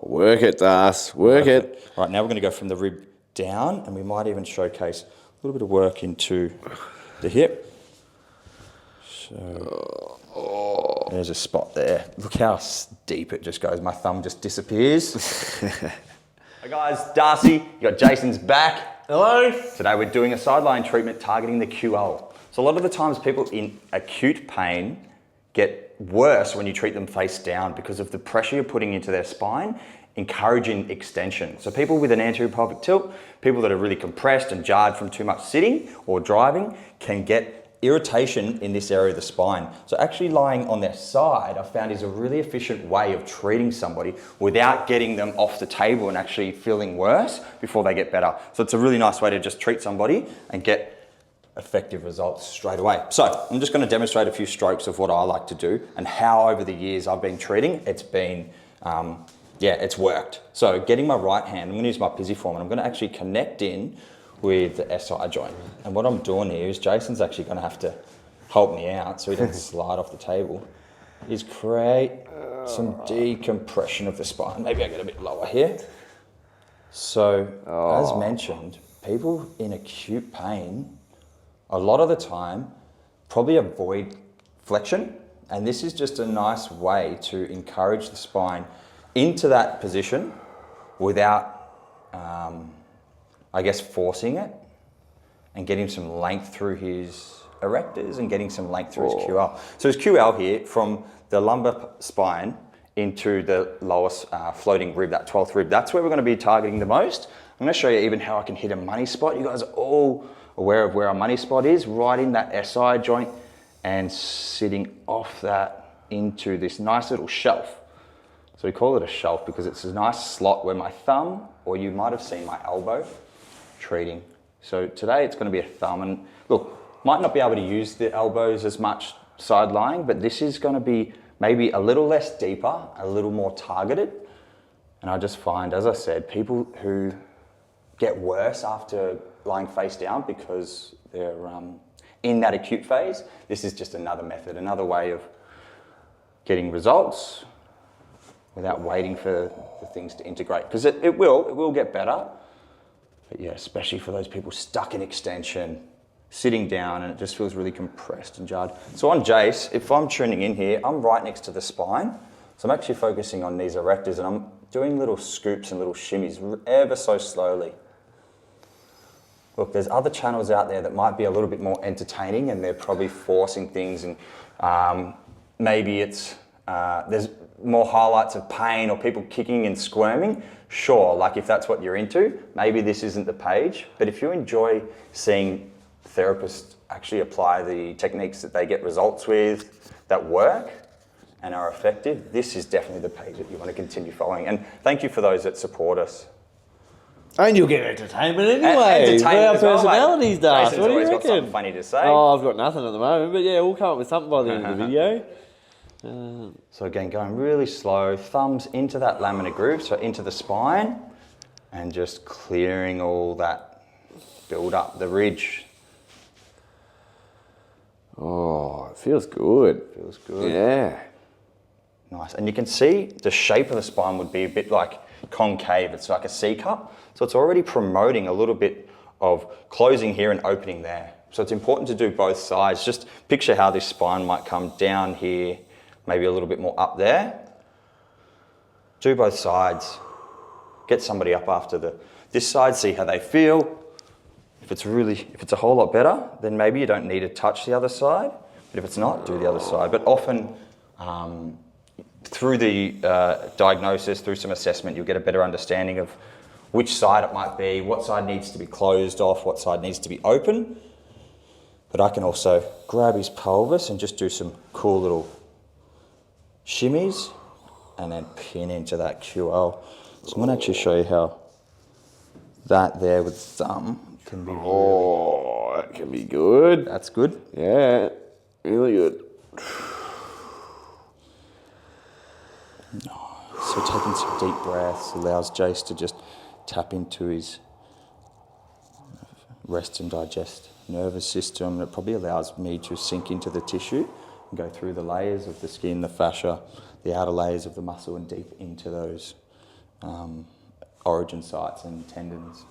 Work it, Das. Work it. Right, now we're going to go from the rib down, and we might even showcase a little bit of work into the hip. So there's a spot there. Look how deep it just goes. My thumb just disappears. Hey guys, Darcy, you got Jason's back. Hello. Today we're doing a sideline treatment targeting the QL. So a lot of the times people in acute pain get worse when you treat them face down because of the pressure you're putting into their spine, encouraging extension. So people with an anterior pelvic tilt, people that are really compressed and jarred from too much sitting or driving can get irritation in this area of the spine. So actually lying on their side, I found is a really efficient way of treating somebody without getting them off the table and actually feeling worse before they get better. So it's a really nice way to just treat somebody and get effective results straight away. So I'm just going to demonstrate a few strokes of what I like to do and how over the years I've been treating, it's been, it's worked. So getting my right hand, I'm going to use my pisiform and I'm going to actually connect in with the SI joint. And what I'm doing here is Jason's actually going to have to help me out so he doesn't slide off the table, is create some decompression of the spine. Maybe I get a bit lower here. So as mentioned, people in acute pain, a lot of the time, probably avoid flexion. And this is just a nice way to encourage the spine into that position without, forcing it and getting some length through his erectors and getting some length through his QL. So his QL here from the lumbar spine into the lowest floating rib, that 12th rib, that's where we're going to be targeting the most. I'm going to show you even how I can hit a money spot. You guys are all aware of where our money spot is, right in that SI joint and sitting off that into this nice little shelf. So we call it a shelf because it's a nice slot where my thumb, or you might have seen my elbow, treating. So today it's going to be a thumb, and look, might not be able to use the elbows as much side lying, but this is going to be maybe a little less deeper, a little more targeted. And I just find, as I said, people who get worse after lying face down because they're in that acute phase, this is just another method, another way of getting results without waiting for the things to integrate. Because it will get better. But yeah, especially for those people stuck in extension, sitting down, and it just feels really compressed and jarred. So on Jace, if I'm tuning in here, I'm right next to the spine. So I'm actually focusing on these erectors and I'm doing little scoops and little shimmies ever so slowly. Look, there's other channels out there that might be a little bit more entertaining and they're probably forcing things, and maybe it's, there's more highlights of pain or people kicking and squirming. Sure, like if that's what you're into, maybe this isn't the page. But if you enjoy seeing therapists actually apply the techniques that they get results with, that work and are effective, this is definitely the page that you want to continue following. And thank you for those that support us. And you'll get entertainment anyway. Entertainment our as well, personalities, Das. Jason's What do you always reckon? got something funny to say. Oh, I've got nothing at the moment, but yeah, we'll come up with something by the end of the video. So again, going really slow, thumbs into that laminar groove, so into the spine, and just clearing all that build up, the ridge. Oh, it feels good. Feels good. Yeah. Nice. And you can see the shape of the spine would be a bit like concave. It's like a C cup. So it's already promoting a little bit of closing here and opening there. So it's important to do both sides. Just picture how this spine might come down here, maybe a little bit more up there. Do both sides. Get somebody up after this side, see how they feel. If it's a whole lot better, then maybe you don't need to touch the other side. But if it's not, do the other side. But often, through the diagnosis, through some assessment, you'll get a better understanding of which side it might be, what side needs to be closed off, what side needs to be open. But I can also grab his pelvis and just do some cool little shimmies and then pin into that QL. So I'm going to actually show you how that there with thumb can be that can be good. That's good. Yeah, really good. So taking some deep breaths allows Jace to just tap into his rest and digest nervous system. It probably allows me to sink into the tissue and go through the layers of the skin, the fascia, the outer layers of the muscle and deep into those origin sites and tendons.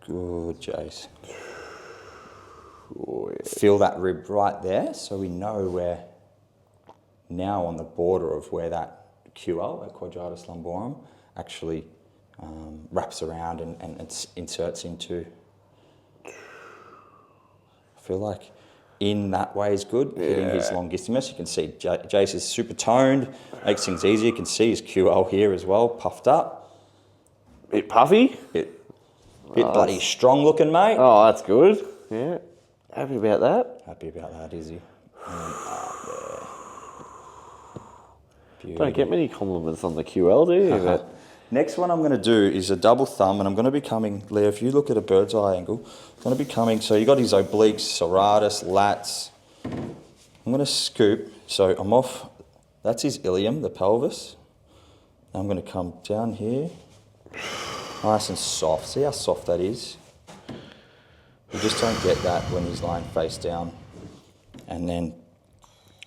Good, Jace. Oh, yeah. Feel that rib right there, so we know we're now on the border of where that QL, that Quadratus lumborum, actually wraps around and inserts into. I feel like in that way is good, hitting his longissimus. You can see Jace is super toned, makes things easier. You can see his QL here as well, puffed up. Bit puffy. Bit bloody strong looking, mate. Oh, that's good. Yeah. Happy about that. Happy about that, is he? Don't get many compliments on the QL, do you? But Next one I'm going to do is a double thumb, and I'm going to be coming, Leo, if you look at a bird's eye angle, I'm going to be coming, so you got his obliques, serratus, lats. I'm going to scoop, so I'm off, that's his ilium, the pelvis. Now I'm going to come down here, nice and soft. See how soft that is? You just don't get that when he's lying face down. And then,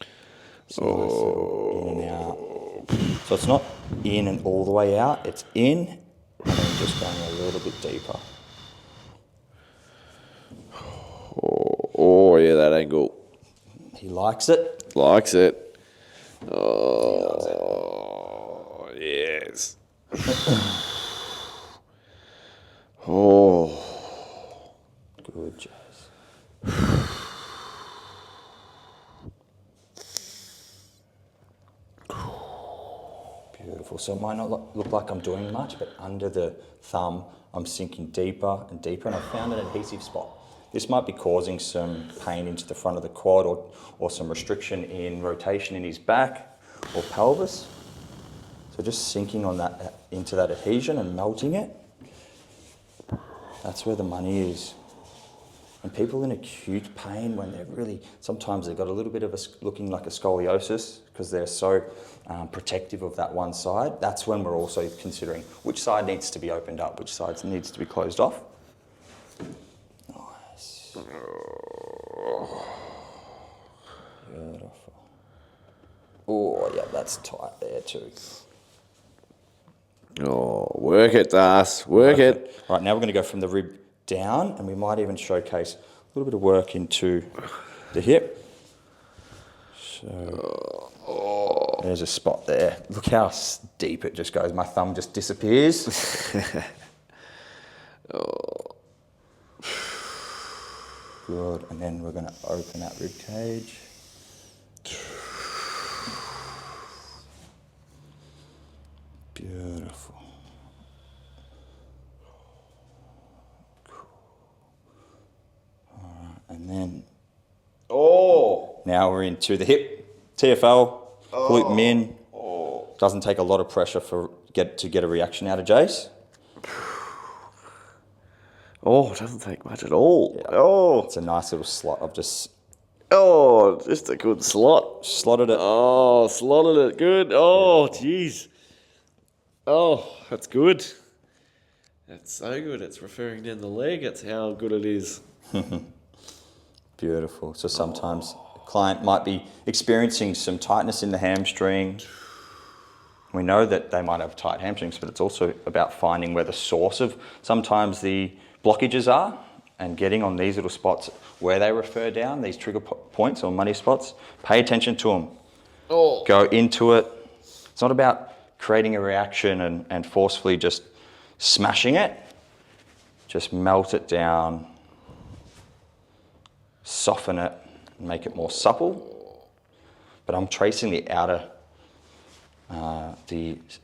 nice little in and out. So it's not in and all the way out, it's in and then just going a little bit deeper. oh yeah, that angle. He likes it. Likes it. Oh, yes. Oh. Good, Jace. Beautiful. So it might not look like I'm doing much, but under the thumb, I'm sinking deeper and deeper, and I found an adhesive spot. This might be causing some pain into the front of the quad or some restriction in rotation in his back or pelvis. So just sinking on that into that adhesion and melting it. That's where the money is. And people in acute pain, when they're really, sometimes they've got a little bit of looking like a scoliosis because they're so protective of that one side. That's when we're also considering which side needs to be opened up, which side needs to be closed off. Nice. Beautiful. Oh, yeah, that's tight there too. Oh, work it, Das. Work it. Right, now we're going to go from the rib down, and we might even showcase a little bit of work into the hip. So, there's a spot there. Look how deep it just goes. My thumb just disappears. Good, and then we're going to open that rib cage. Beautiful. And then, now we're into the hip, TFL, glute min. Doesn't take a lot of pressure to get a reaction out of Jace. Oh, it doesn't take much at all. Yeah. It's a nice little slot. I've just... just a good slot. Slotted it. Oh, slotted it. Good. Oh, jeez. Oh, that's good. That's so good. It's referring down the leg. That's how good it is. Beautiful. So sometimes a client might be experiencing some tightness in the hamstring. We know that they might have tight hamstrings, but it's also about finding where the source of sometimes the blockages are and getting on these little spots where they refer down, these trigger points or money spots. Pay attention to them. Go into it. It's not about creating a reaction and forcefully just smashing it. Just melt it down. Soften it, make it more supple. But I'm tracing the outer, this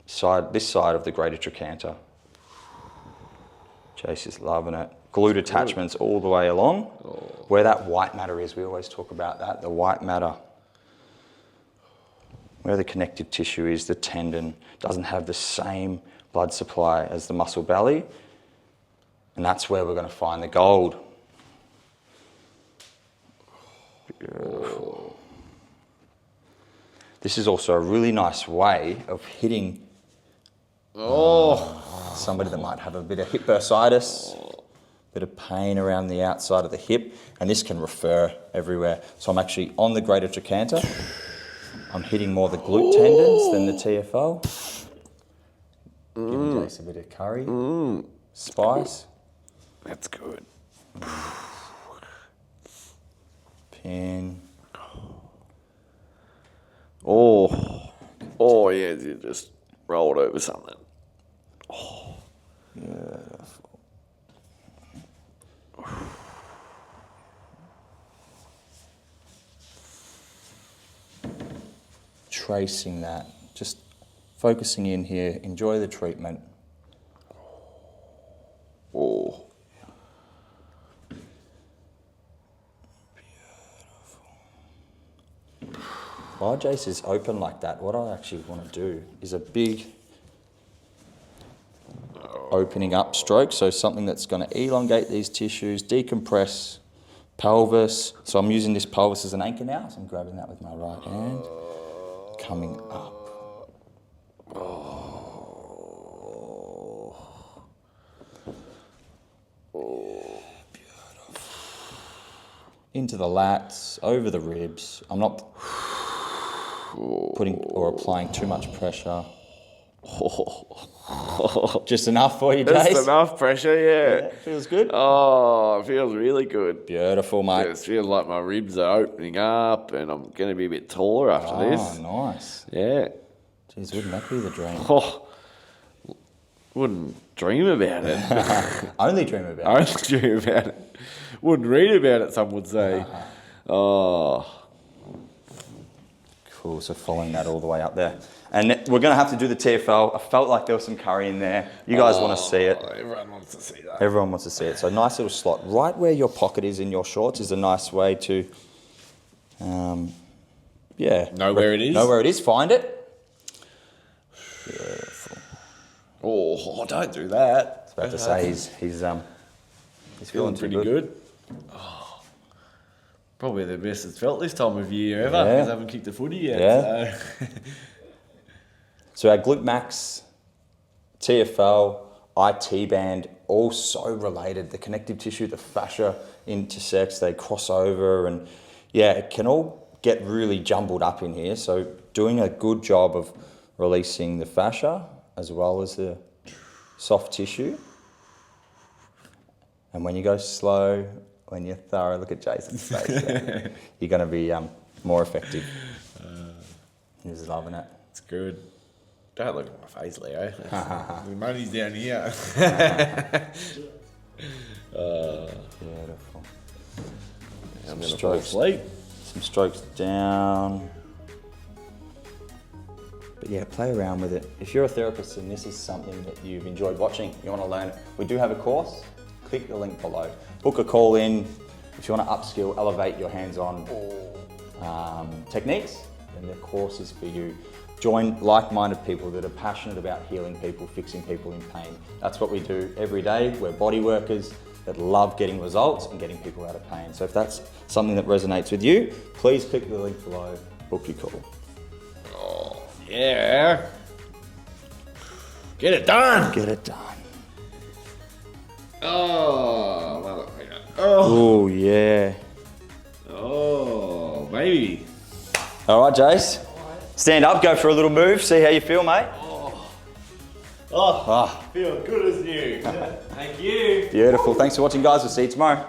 side of the greater trochanter. Jace is loving it. Glute attachments all the way along. Where that white matter is, we always talk about that, the white matter. Where the connective tissue is, the tendon doesn't have the same blood supply as the muscle belly. And that's where we're going to find the gold. Beautiful. This is also a really nice way of hitting somebody that might have a bit of hip bursitis, bit of pain around the outside of the hip, and this can refer everywhere. So I'm actually on the greater trochanter, I'm hitting more the glute tendons than the TFL. Giving Jace a bit of curry, spice. That's good. Pin. Oh yeah, you just rolled over something. Oh, Beautiful. Tracing that, just focusing in here. Enjoy the treatment. Oh. While Jace is open like that, what I actually want to do is a big opening up stroke, so something that's going to elongate these tissues, decompress pelvis. So I'm using this pelvis as an anchor now, so I'm grabbing that with my right hand, coming up. Into the lats, over the ribs. I'm not putting or applying too much pressure. Just enough for you, Jace? Just enough pressure, yeah. Feels good? Oh, it feels really good. Beautiful, mate. It feels like my ribs are opening up and I'm going to be a bit taller after this. Oh, nice. Yeah. Jeez, wouldn't that be the dream? Oh, wouldn't dream about it. Only dream about it. Only dream about it. Wouldn't read about it, some would say. Oh. Cool, so following that all the way up there. And we're going to have to do the TFL. I felt like there was some curry in there. You guys want to see it. Everyone wants to see that. Everyone wants to see it. So nice little slot. Right where your pocket is in your shorts is a nice way to, Know where it is? Know where it is, find it. Beautiful. Oh, don't do that. I was about to say he's feeling pretty too good. Oh, probably the best it's felt this time of year ever, Yeah. because I haven't kicked the footy yet. Yeah. So. So our glute max, TFL, IT band, all so related. The connective tissue, the fascia intersects, they cross over, and yeah, it can all get really jumbled up in here. So doing a good job of releasing the fascia as well as the soft tissue. And when you go slow, when you're thorough, look at Jason's face there. You're going to be more effective. He's loving it. It's good. Don't look at my face, Leo. The money's down here. Beautiful. I'm Some going to fall strokes. asleep. Some strokes down. But yeah, play around with it. If you're a therapist and this is something that you've enjoyed watching, you want to learn it, we do have a course. Click the link below. Book a call in. If you want to upskill, elevate your hands-on techniques, then the course is for you. Join like-minded people that are passionate about healing people, fixing people in pain. That's what we do every day. We're body workers that love getting results and getting people out of pain. So if that's something that resonates with you, please click the link below, book your call. Oh, yeah. Get it done. Get it done. Oh, motherfucker. Oh. Oh, yeah. Oh, baby. All right, Jace. Stand up, go for a little move, see how you feel, mate. Oh, feel good as new. Thank you. Beautiful. Thanks for watching, guys. We'll see you tomorrow.